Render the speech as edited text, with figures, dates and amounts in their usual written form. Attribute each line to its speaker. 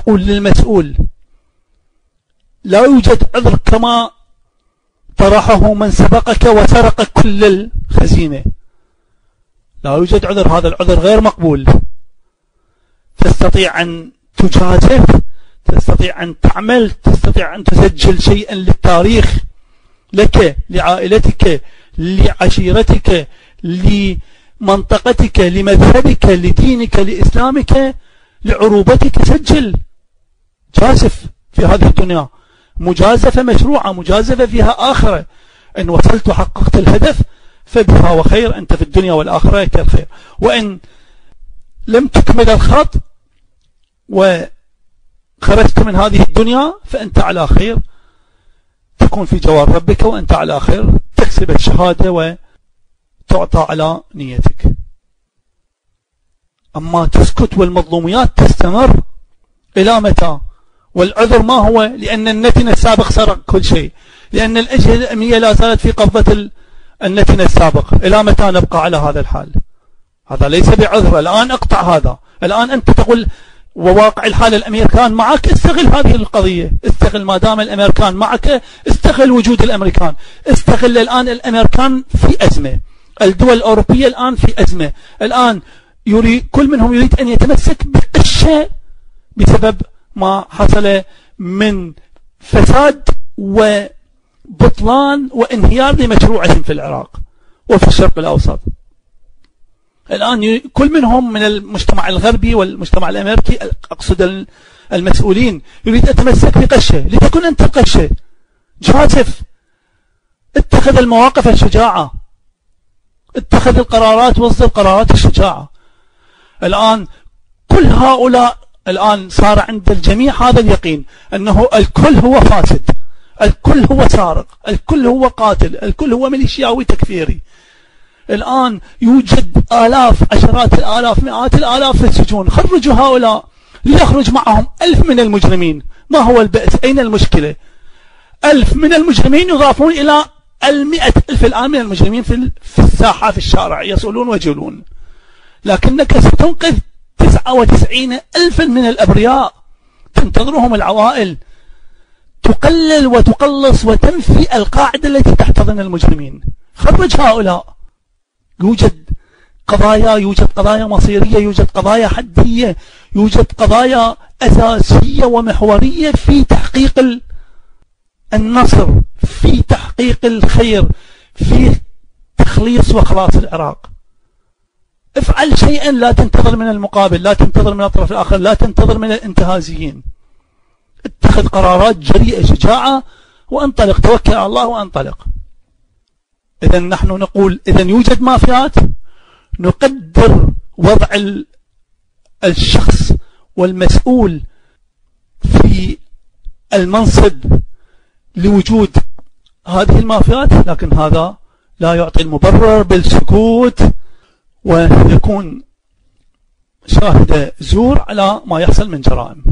Speaker 1: المسؤول للمسؤول. لا يوجد عذر كما طرحه من سبقك وسرق كل الخزينة. لا يوجد عذر، هذا العذر غير مقبول. تستطيع أن تجازف، تستطيع أن تعمل، تستطيع أن تسجل شيئا للتاريخ لك، لعائلتك، لعشيرتك، لمنطقتك، لمذهبك، لدينك، لإسلامك، لعروبتك. سجل، جازف في هذه الدنيا، مجازفة مشروعة، مجازفة فيها آخرة. إن وصلت وحققت الهدف فبها وخير، أنت في الدنيا والآخرة كالخير. وإن لم تكمل الخط وخرجت من هذه الدنيا فأنت على خير، تكون في جوار ربك وأنت على خير، تكسب الشهادة وتعطى على نيتك. أما تسكت والمظلوميات تستمر إلى متى؟ والعذر ما هو؟ لأن النتن السابق سرق كل شيء، لأن الأجهزة الأمنية لا زالت في قبضة النتن السابق. إلى متى نبقى على هذا الحال؟ هذا ليس بعذر. الآن اقطع هذا. الآن أنت تقول وواقع الحال الأمريكان معك، استغل هذه القضية، استغل ما دام الأمريكان معك، استغل وجود الأمريكان، استغل الآن الأمريكان في أزمة، الدول الأوروبية الآن في أزمة، الآن كل منهم يريد أن يتمسك بالشيء بسبب ما حصل من فساد وبطلان وانهيار لمشروعهم في العراق وفي الشرق الأوسط. الآن كل منهم من المجتمع الغربي والمجتمع الأمريكي، أقصد المسؤولين، يريد أن يتمسك بقشة. لتكن أنت القشة، جازف، اتخذ المواقف الشجاعة، اتخذ القرارات، وصل القرارات الشجاعة. الآن كل هؤلاء الآن صار عند الجميع هذا اليقين أنه الكل هو فاسد، الكل هو سارق، الكل هو قاتل، الكل هو ميليشياوي تكفيري. الآن يوجد آلاف، عشرات الآلاف، مئات الآلاف في السجون. خرجوا هؤلاء، ليخرج معهم 1000 من المجرمين. ما هو البأس؟ أين المشكلة؟ 1000 من المجرمين يضافون إلى 100,000 الآن من المجرمين في الساحة، في الشارع، يصولون ويجولون. لكنك ستنقذ 99,000 من الأبرياء، تنتظرهم العوائل. تقلل وتقلص وتنفي القاعدة التي تحتضن المجرمين. خرج هؤلاء. يوجد قضايا مصيرية، يوجد قضايا حدية، يوجد قضايا أساسية ومحورية في تحقيق النصر، في تحقيق الخير، في تخليص وخلاص العراق. افعل شيئا، لا تنتظر من المقابل، لا تنتظر من الطرف الآخر، لا تنتظر من الانتهازيين. اتخذ قرارات جريئة شجاعة وانطلق، توكل على الله وانطلق. إذا نحن نقول إذا يوجد مافيات، نقدر وضع الشخص والمسؤول في المنصب لوجود هذه المافيات، لكن هذا لا يعطي المبرر بالسكوت ويكون شاهد زور على ما يحصل من جرائم.